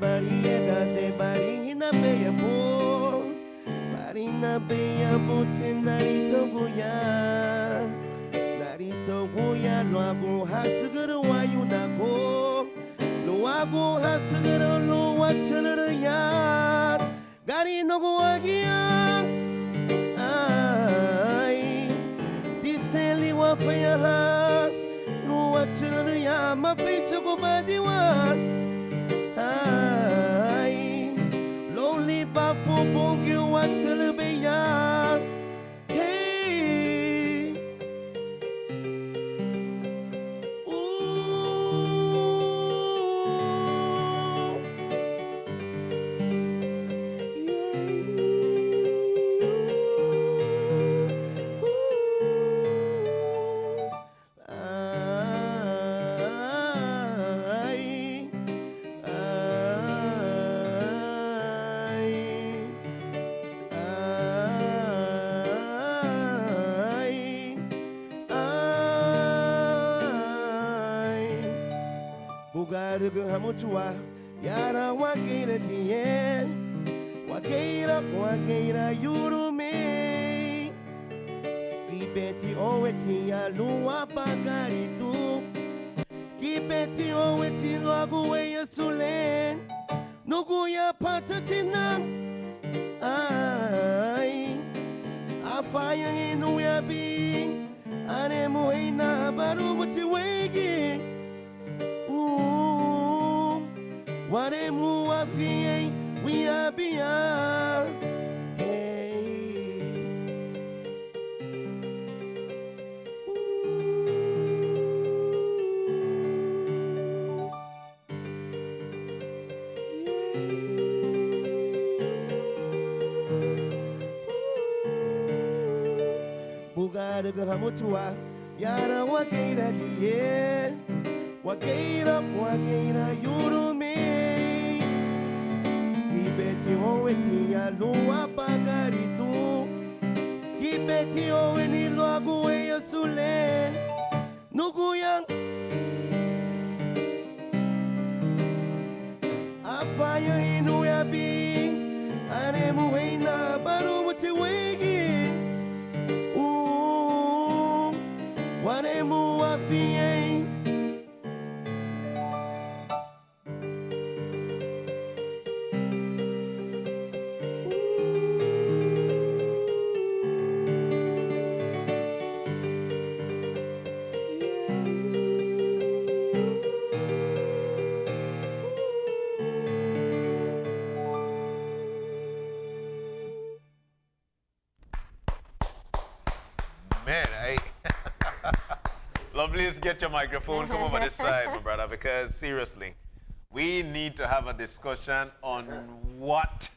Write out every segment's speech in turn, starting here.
bariega de barina beya po barina beya po narito guya lo hago hasuguru wayunako lo hago hasuguru lo wachuru ya Garinagu agiya ay diseli wa faya lo wachuru ya mapichu ko badiwa ay lonely bafu bongyu wachuru beya Bugarugu hamutua yara wakeira kiye wakeira yurume Kibeti oweti ya luwa bagaritu Kibeti oweti lwaguwe yasulen Nugu ya patatinang ay afaya inu ya bing Anemu heina baru muti wegi Waremu afie we are beyond Bugarugu hamutua yara wakeira kiye wakeira yurume Kibeti oweti ya luwa bagaritu Kibeti oweni lwaguwe yasulen Nugu yang afaya inu ya bing Anemu heina baru muti wegi Waremu afie Man, Luvlace, get your microphone, come over this side, my brother, because seriously, we need to have a discussion on what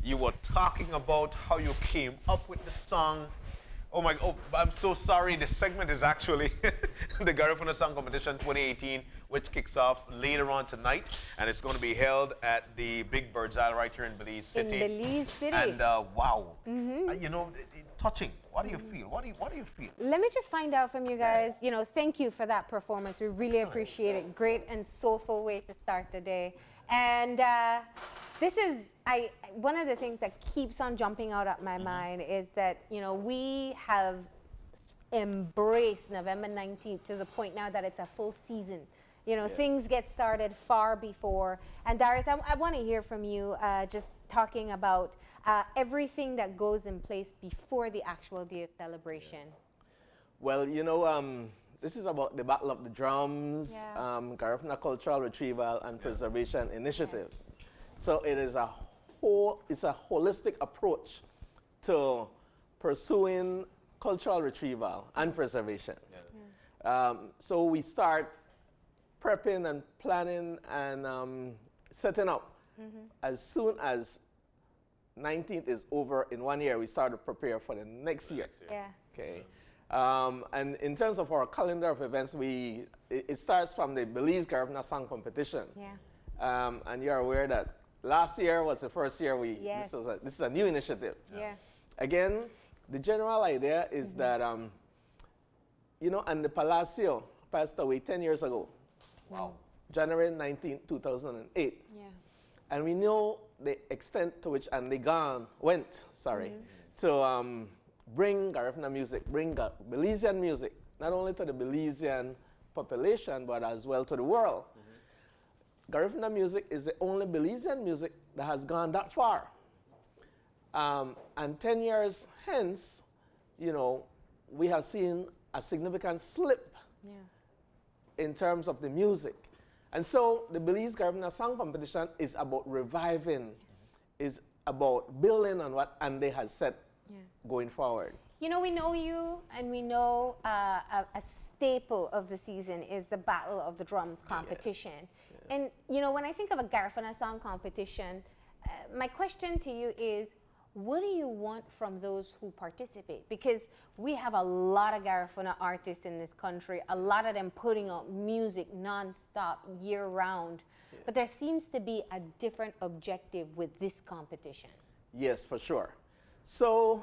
you were talking about, how you came up with the song. Oh my, oh, I'm so sorry, this segment is actually the Garifuna Song Competition 2018, which kicks off later on tonight, and it's going to be held at the Big Bird's Eye right here in Belize City. In Belize City. And wow, you know, touching. What do you feel? What do you feel? Let me just find out from you guys. You know, thank you for that performance. We really appreciate it. Great and soulful way to start the day. And this is one of the things that keeps on jumping out at my mind is that, you know, we have embraced November 19th to the point now that it's a full season. You know, things get started far before. And Darius, I want to hear from you just talking about everything that goes in place before the actual day of celebration. Well, you know, this is about the Battle of the Drums, Garifuna Cultural Retrieval and Preservation Initiative. So it is it's a holistic approach to pursuing cultural retrieval and preservation. So we start prepping and planning and setting up as soon as 19th is over in 1 year. We start to prepare for the next year. Okay. And in terms of our calendar of events, it starts from the Belize Garifuna Song Competition. And you're aware that last year was the first year this is a new initiative. Again, the general idea is that, you know, and the Palacio passed away 10 years ago. January 19, 2008. And we know the extent to which, and they went, to bring Garifuna music, bring Belizean music, not only to the Belizean population, but as well to the world. Garifuna music is the only Belizean music that has gone that far. And 10 years hence, you know, we have seen a significant slip in terms of the music. And so the Belize Garifuna Song Competition is about reviving, is about building on what Andy has said going forward. You know, we know you, and we know a staple of the season is the Battle of the Drums competition. And, you know, when I think of a Garifuna Song Competition, my question to you is, what do you want from those who participate? Because we have a lot of Garifuna artists in this country, a lot of them putting out music non-stop, year-round. But there seems to be a different objective with this competition. Yes, for sure. So,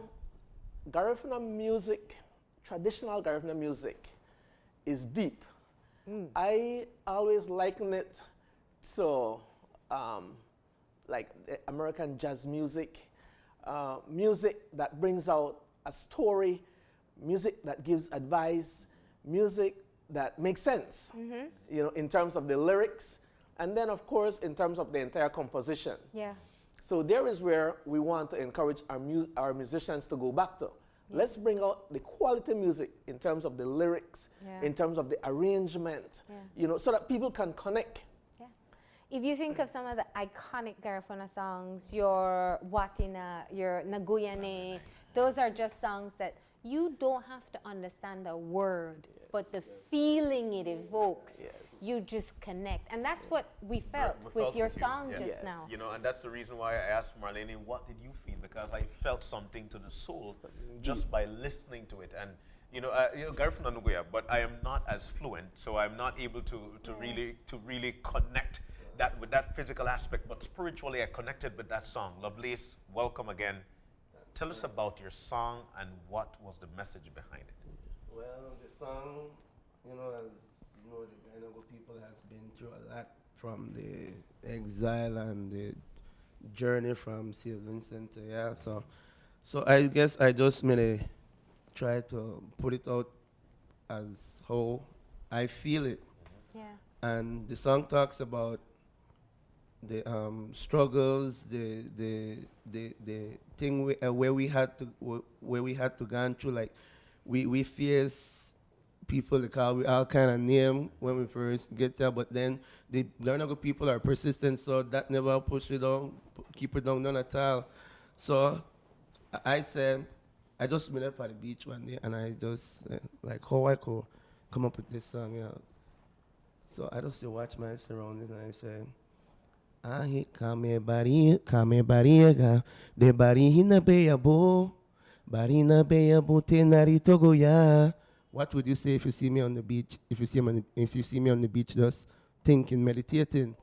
Garifuna music, traditional Garifuna music, is deep. I always liken it to like the American jazz music, music that brings out a story, music that gives advice, music that makes sense, you know, in terms of the lyrics, and then of course in terms of the entire composition. Yeah. So there is where we want to encourage our musicians to go back to. Let's bring out the quality music in terms of the lyrics, in terms of the arrangement, you know, so that people can connect. If you think of some of the iconic Garifuna songs, your Watina, your Naguyane, those are just songs that you don't have to understand a word, but the feeling it evokes, you just connect. And that's what we felt with your song just now. You know, and that's the reason why I asked Marlene, what did you feel? Because I felt something to the soul just by listening to it. And you know, Garifuna Nuguya, but I am not as fluent, so I'm not able to really connect that with that physical aspect, but spiritually I connected with that song. Lovelace, welcome again. Tell us about your song and what was the message behind it. Well, the song, you know, as you know, the Garinagu people has been through a lot from the exile and the journey from St. Vincent to so I guess I just made try to put it out as how I feel it. And the song talks about the struggles, the thing where we had to go through, like we face people that call we all kind of name when we first get there, but then the Garinagu people are persistent, so that never push it down, keep it down, none at all. So I said, I just met up at the beach one day, and I just like how I could come up with this song, So I just watch my surroundings, and I said, Ahi kame bariega, de barihina beyabo, barina beyabo te narito goya. What would you say if you see me on the beach? If you see me on the beach, just thinking, meditating.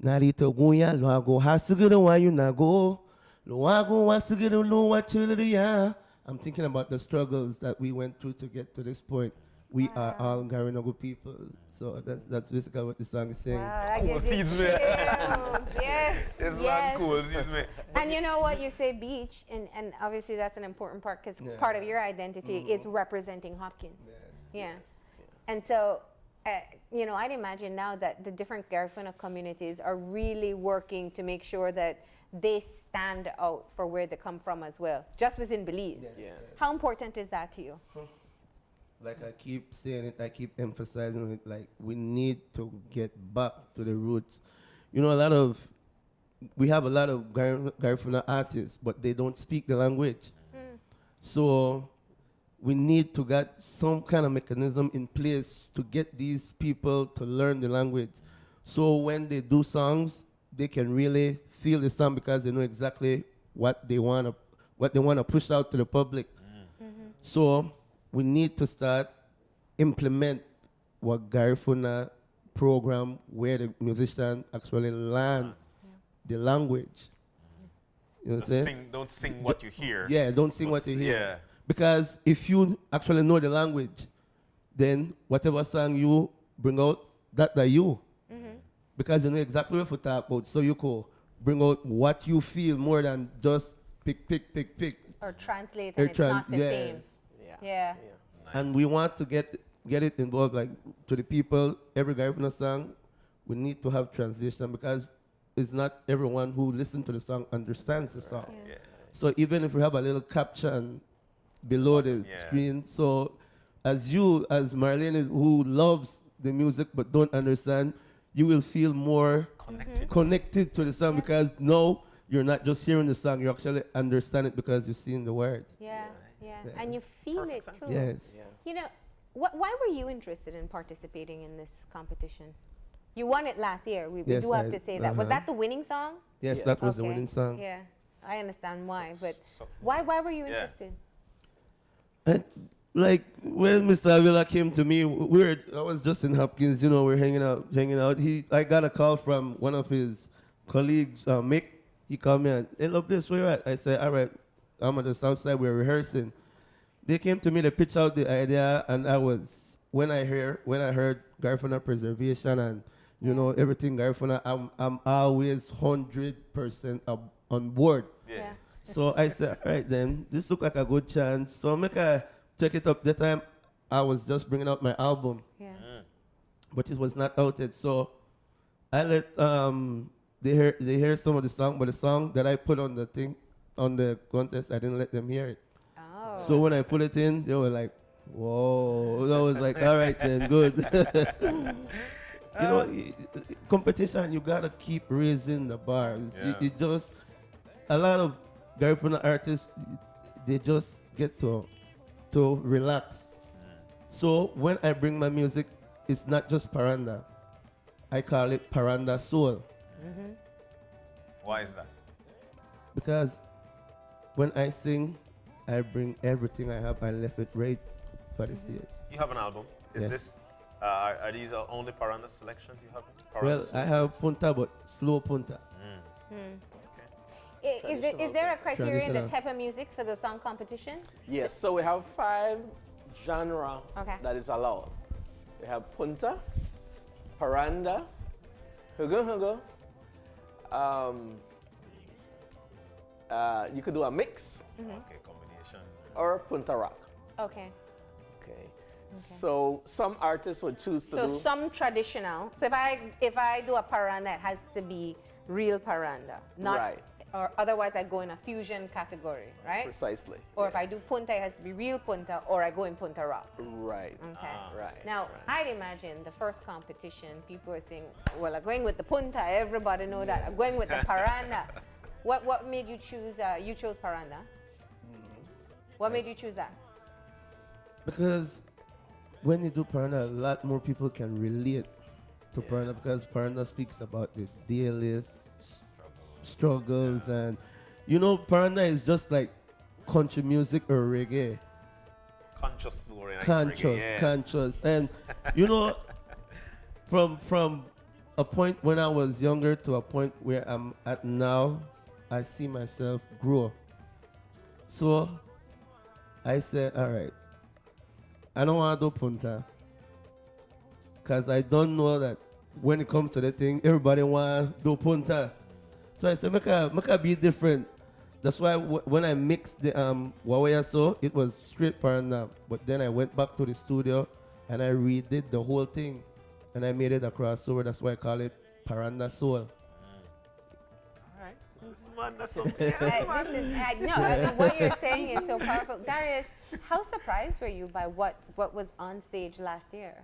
Narito goya, loago hasuguru wa yunago, loago wasuguru lo wa chuluya. I'm thinking about the struggles that we went through to get to this point. We are all Garinagu people. So that's basically what the song is saying. Wow, that gives you chills. Yes. It's not cool, excuse me. And you know what, you say beach, and obviously that's an important part, because part of your identity is representing Hopkins. And so, you know, I'd imagine now that the different Garifuna communities are really working to make sure that they stand out for where they come from as well, just within Belize. How important is that to you? Like I keep saying it, I keep emphasizing it, like we need to get back to the roots. You know, we have a lot of Garifuna artists, but they don't speak the language. So we need to get some kind of mechanism in place to get these people to learn the language. So when they do songs, they can really feel the song because they know exactly what they want to push out to the public. So we need to start implement what Garifuna program where the musician actually learn the language. You know what I'm saying? Don't sing what you hear. Yeah, don't sing what you hear. Because if you actually know the language, then whatever song you bring out, that's you. because you know exactly what to talk about. So you could bring out what you feel more than just pick. Or translate Or and it's not the same. yes. Yeah. And we want to get it involved, like to the people. Every Garifuna song, we need to have translation because it's not everyone who listens to the song understands the song. Yeah. So even if we have a little caption below the Yeah. screen, so as Marlene who loves the music but don't understand, you will feel more connected to the song Yeah. because no, you're not just hearing the song, you actually understand it because you're seeing the words. Yeah. Yeah. And you feel Perfect it sense. too. Yes. Yeah. You know, why were you interested in participating in this competition? You won it last year. We Yes, do have I- to say that. Was that the winning song? Yes, Yes. that was the Okay. winning song. Yeah, I understand why, but So- why were you Yeah. interested? And like when Mr. Avila came to me, I was just in Hopkins, you know, we're hanging out. I got a call from one of his colleagues, Mick. He called me and, hey, Luvlace, where you at? I said, all right, I'm at the south side, we're rehearsing. They came to me, they pitched out the idea, and when I heard Garifuna preservation and, you know, everything Garifuna, I'm always 100% on board. Yeah. So I said, all right then, this look like a good chance. So make I take it up. That time I was just bringing out my album, Yeah. but it was not out yet. So I let they hear some of the song, but the song that I put on the thing on the contest, I didn't let them hear it. Oh. So when I put it in, they were like, whoa. I was like, all right then, good. You know, competition, you gotta keep raising the bars. Yeah. It just, a lot of Garifuna artists, they just get to relax. So when I bring my music, it's not just paranda. I call it paranda soul Why is that? because when I sing, I bring everything I have. I left it right for the stage. You have an album. Is Yes. this? Are these only Paranda selections you have? Well, I have punta, but slow punta. Is there a criterion, the Traditional. type of music for the song competition? Yes, so we have 5 genre Okay. that is allowed. We have punta, paranda, hugo. You could do a mix Okay, combination. or punta rock. Okay. Okay. So some artists would choose to So do some traditional. So if I do a paranda, it has to be real paranda, not Right. or otherwise I go in a fusion category, right? precisely. Or if I do punta, it has to be real punta, or I go in punta rock. Right. Okay. Right. Now, I'd imagine the first competition, people are saying, well, I'm going with the punta. Everybody know that. I'm going with the paranda. What made you choose, you chose paranda? What made you choose that? Because when you do paranda, a lot more people can relate to paranda because paranda speaks about the daily struggles and you know paranda is just like country music or reggae. Conscious story. Like Conscious, reggae, yeah. conscious, and you know, from a point when I was younger to a point where I'm at now, I see myself grow. So I said, all right, I don't want to do punta because I don't know that when it comes to the thing, everybody want to do punta. So I said, make a be different. That's why when I mixed the Wawaya So, it was straight paranda. But then I went back to the studio and I redid the whole thing. And I made it a crossover. That's why I call it Paranda Soul. Alright. Man, that's something. What you're saying is so powerful. Darius, how surprised were you by what was on stage last year?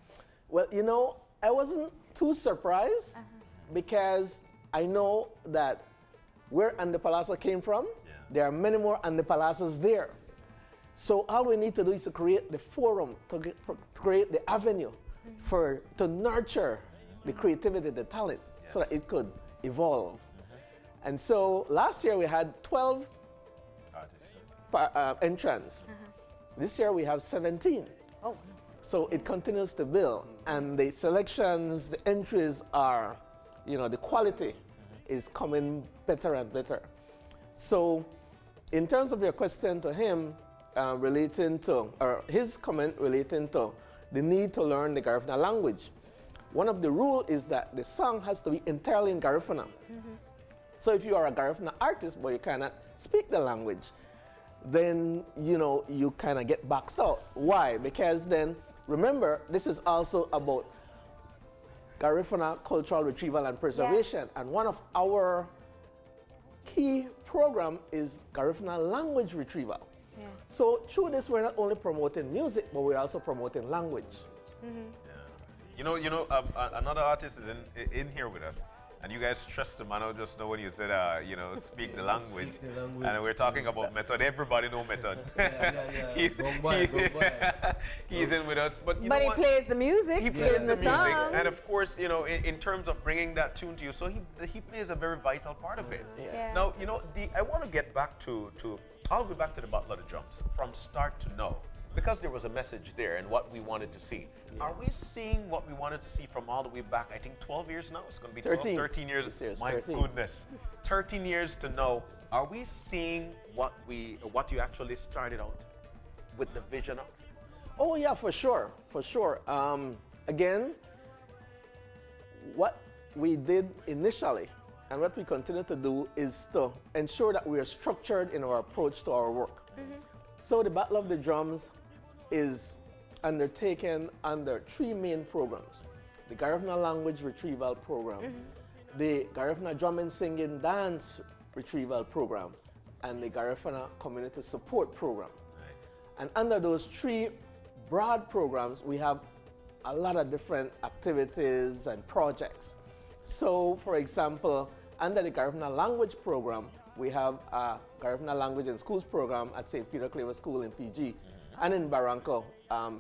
Well, you know, I wasn't too surprised because I know that where Andepalasa came from, there are many more Andepalasas there. So all we need to do is to create the forum, to create the avenue to nurture the creativity, the talent, so that it could evolve. And so last year we had 12 entrants. This year we have 17. Oh, So it continues to build, and the selections, the entries are, you know, the quality is coming better and better. So in terms of your question to him, relating to, or his comment relating to the need to learn the Garifuna language, one of the rules is that the song has to be entirely in Garifuna. So if you are a Garifuna artist, but you cannot speak the language, then, you know, you kind of get boxed out. Why? Because then, remember, this is also about Garifuna cultural retrieval and preservation. And one of our key program is Garifuna language retrieval. So through this, we're not only promoting music, but we're also promoting language. You know, another artist is in here with us, and you guys stressed him. I know just know when you said, you know, speak the language, and we're talking about Method. Everybody know Method. He's in with us, but you know he what? plays the music. He plays the music, songs. and of course, you know, in terms of bringing that tune to you, so he plays a very vital part of it. Now, you know, I want to get back to all the way back to the Battle of the Drums from start to now, because there was a message there and what we wanted to see. Are we seeing what we wanted to see from all the way back? I think 12 years now. It's going to be 12, 13 years. My 13. goodness, 13 years to know. Are we seeing what you actually started out with the vision of? Oh yeah, for sure, for sure. Again, what we did initially and what we continue to do is to ensure that we are structured in our approach to our work. So the Battle of the Drums is undertaken under 3 main programs: the Garifuna Language Retrieval Program, the Garifuna Drum and Singing Dance Retrieval Program, and the Garifuna Community Support Program. And under those 3 broad programs, we have a lot of different activities and projects. So, for example, under the Garifuna Language Program, we have a Garifuna Language in Schools program at St. Peter Claver School in PG, and in Barranco,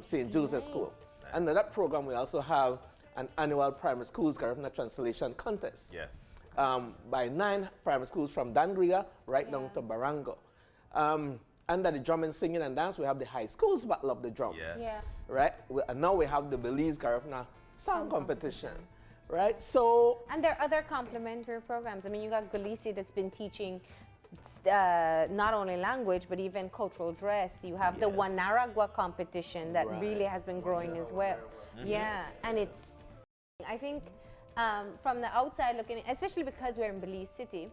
St. Joseph School. Under that program, we also have an annual primary schools Garifuna translation contest. Yes. By 9 primary schools from Dangriga right down to Barango. Under the Drum and Singing and Dance, we have the High Schools Battle of the Drums. Yes. Right? And now we have the Belize Garifuna Song Competition. Right? So. And there are other complementary programs. I mean, you got Galisi that's been teaching not only language, but even cultural dress. You have the Wanaragua competition that really has been growing as well. Yeah, and it's, I think, from the outside looking, especially because we're in Belize City,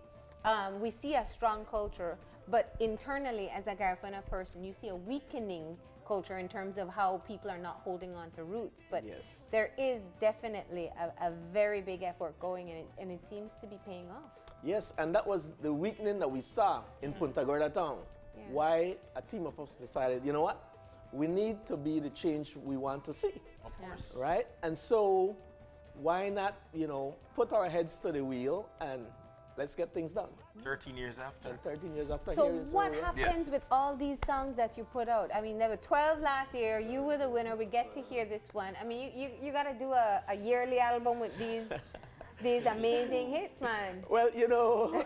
we see a strong culture, but internally as a Garifuna person, you see a weakening culture in terms of how people are not holding on to roots. But there is definitely a very big effort going, and it seems to be paying off. Yes, and that was the weakening that we saw in Punta Gorda town. Why a team of us decided, you know what, we need to be the change we want to see. Of course. Right? And so why not, you know, put our heads to the wheel and let's get things done. 13 years after. And 13 years after. So what happens with all these songs that you put out? I mean, there were 12 last year. You were the winner. We get to hear this one. I mean, you got to do a yearly album with these amazing hits, man. Well, you know,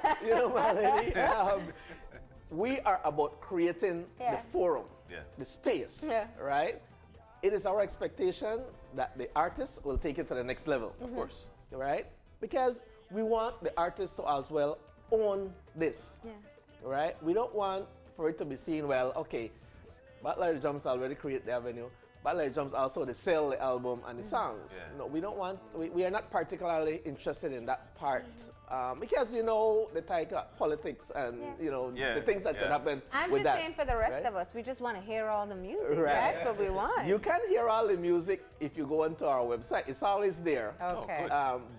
my lady, we are about creating the forum, the space, right? It is our expectation that the artist will take it to the next level, of course, right? Because we want the artist to as well own this, right? We don't want for it to be seen, well, okay, Battle of the Drums already create the avenue. Battle of the Drums also, they sell the album and the songs. No, we don't want, we are not particularly interested in that part because, you know, the type of politics and, you know, the things that could happen I'm with just that, saying for the rest of us, we just want to hear all the music. Right. That's what we want. You can hear all the music if you go onto our website. It's always there. Okay.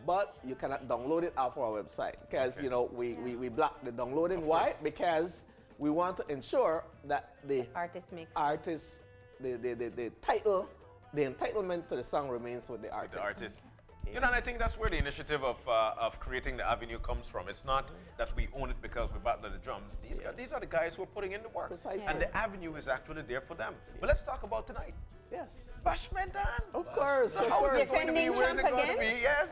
But you cannot download it off our website because, you know, we block the downloading. Why? Because we want to ensure that the artist the title, the entitlement to the song remains with the artist. You know, and I think that's where the initiative of creating the avenue comes from. It's not that we own it because we battle the drums. These are the guys who are putting in the work. Precisely. And the avenue is actually there for them. But let's talk about tonight. Yes. Bashman Dan. Of course. So how is it going to be? Where is it going to be? Yes.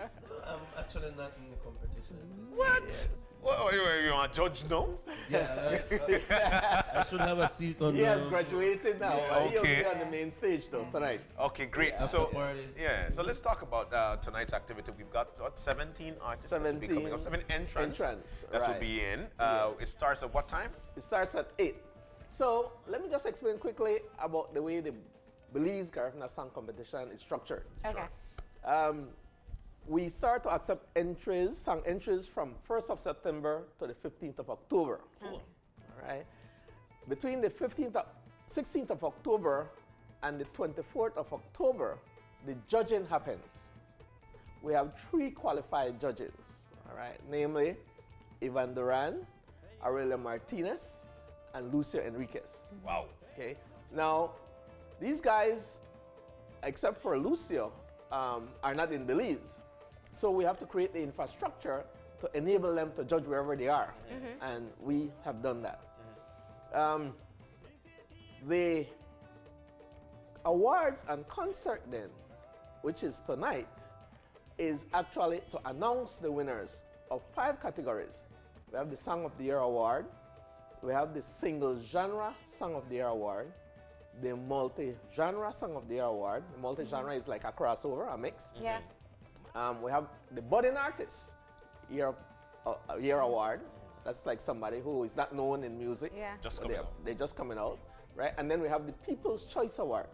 I'm actually not in the competition. What? Well, you want to judge now? Yeah, I should have a seat on He has graduated now. Yeah. He'll be on the main stage though tonight. Okay, great. Yeah, so, yeah, so let's talk about tonight's activity. We've got, what, 17 artists? 17 7 entrants that right. will be in. It starts at what time? It starts at 8. So let me just explain quickly about the way the Belize Garifuna Song Competition is structured. Okay. we start to accept entries, song entries from 1st of September to the 15th of October. Okay. All right. Between the 16th of October and the 24th of October, the judging happens. We have 3 qualified judges, all right, namely Ivan Duran, Aurelia Martinez, and Lucio Enriquez. Wow. Okay. Now, these guys, except for Lucio, are not in Belize. So we have to create the infrastructure to enable them to judge wherever they are. And we have done that. The awards and concert then, which is tonight, is actually to announce the winners of 5 categories. We have the Song of the Year Award, we have the Single Genre Song of the Year Award, the Multi-Genre Song of the Year Award. The multi-genre is like a crossover, a mix. Yeah. We have the Budding Artist Year Award. That's like somebody who is not known in music. Yeah. Just but coming out. they're just coming out, right? And then we have the People's Choice Award.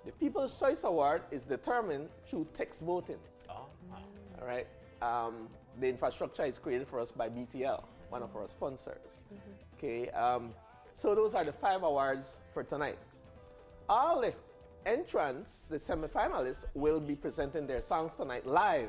The People's Choice Award is determined through text voting. Oh, wow. All right. The infrastructure is created for us by BTL, one of our sponsors. Okay. So those are the 5 awards for tonight. All the entrants, the semifinalists, will be presenting their songs tonight live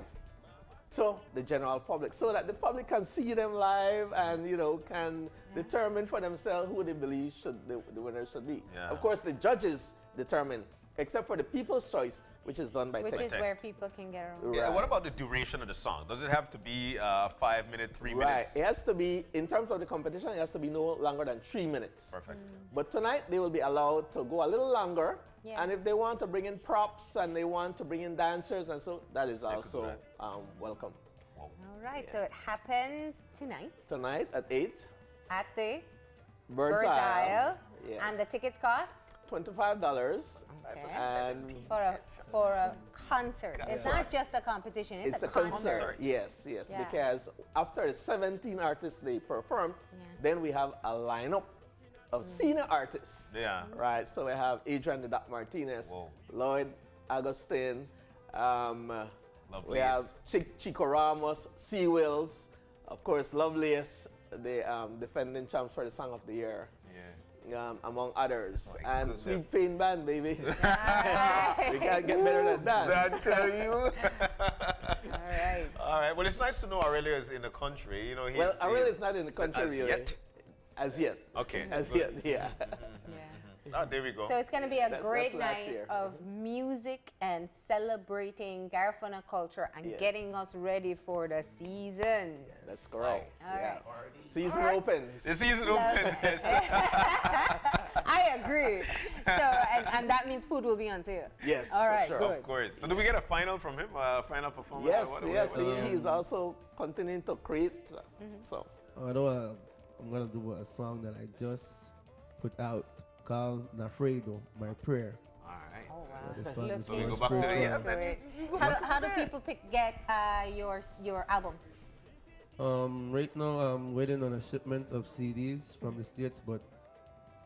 to the general public, so that the public can see them live and can determine for themselves who they believe the winner should be. Yeah. Of course, the judges determine, except for the People's Choice, which is done by Which text. is where people can get around. Yeah, Right. what about the duration of the song? Does it have to be 5 minutes, 3 Right. minutes? It has to be, in terms of the competition, it has to be no longer than 3 minutes. Perfect. But tonight, they will be allowed to go a little longer. Yeah. And if they want to bring in props and they want to bring in dancers, and so that is could do also that. welcome. All right, so it happens tonight Tonight at 8, at the Bird's Bird's Eye. Isle, Yes. and the tickets cost $25. Okay. And for a concert. It's not just a competition; it's, it's a concert. Yes, yes. Yeah. Because after the 17 artists they perform, Yeah. then we have a lineup of senior artists. Yeah. Right. So we have Adrian the Doc Martinez, Whoa. Lloyd Agustin, we Luvlace. have Chico Ramos, Sea Wills, of course Luvlace, the defending champs for the Song of the Year. Yeah. Among others, My and goodness. Sweet Pain Band, baby. Right. We can't get better than that. Did I tell you? All right. All right. Well, it's nice to know Aurelia is in the country. He's, Well, Aurelia is not in the country as really. yet? As yet. Okay. As good. yet, yeah. Yeah. Oh, there we go. So it's going to be a That's great last night year. of music and celebrating Garifuna culture and Yes. getting us ready for the season. That's correct. All yeah. right. Season All right. opens. the season Love opens. I agree. So, and that means food will be on sale. Yes, All for right, sure. good. Of course. So do we get a final from him? Final performance? Yes, What- yes. what- He's also continuing to create. So, I know I'm gonna do a song that I just put out called Nafredo, My Prayer. All right. Oh, So this wow. one is So we more go back to the spiritual. yeah, to it. you go How back do, to how do that. people get your album? Right now I'm waiting on a shipment of CDs from the States, but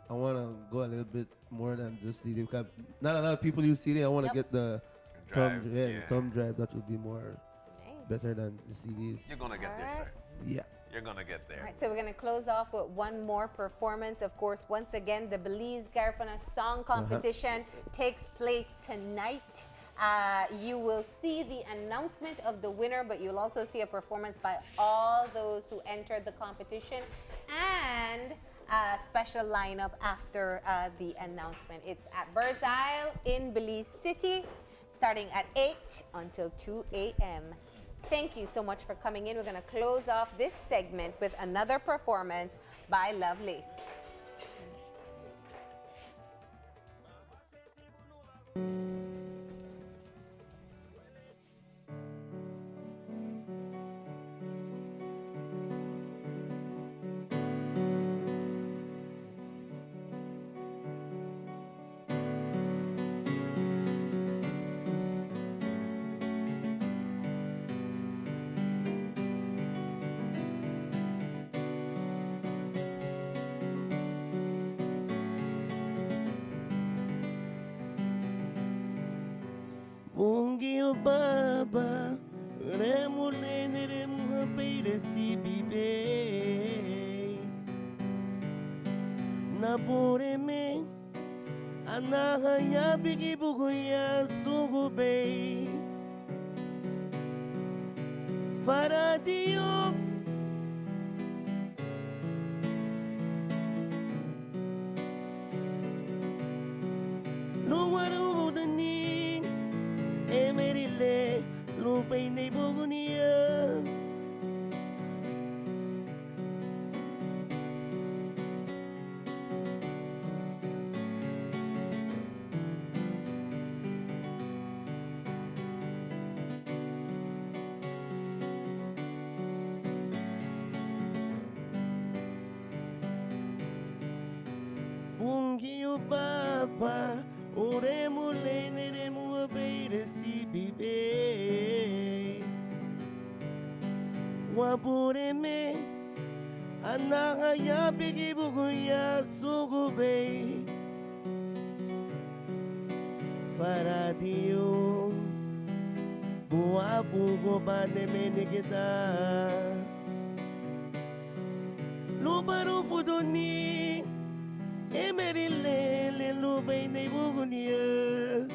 I wanna go a little bit more than just CD because not a lot of people use CD. I wanna Yep. get the Drive, thumb, the thumb drive. That would be more Nice. better than the CDs. You're going to get All there, right. sir. Yeah. You're going to get there. All right, so we're going to close off with one more performance. Of course, once again, the Belize Garifuna Song Competition takes place tonight. You will see the announcement of the winner, but you'll also see a performance by all those who entered the competition and a special lineup after the announcement. It's at Bird's Isle in Belize City, starting at 8 until 2 a.m. Thank you so much for coming in. We're going to close off this segment with another performance by Luvlace. Mungi o Baba, beire si bibe na bore me anaha ya bigi bugu ya sugu be faradio luwaru dani emerile lupay na bugu niya Bungio papa, ore mule nere mua beire si bibe. Wapure me, anaha ya bigi bugu ya sugu be. Faradio, bua bugo bane me nikita. Lubaru fudoni. Emerile le lubay na bugunia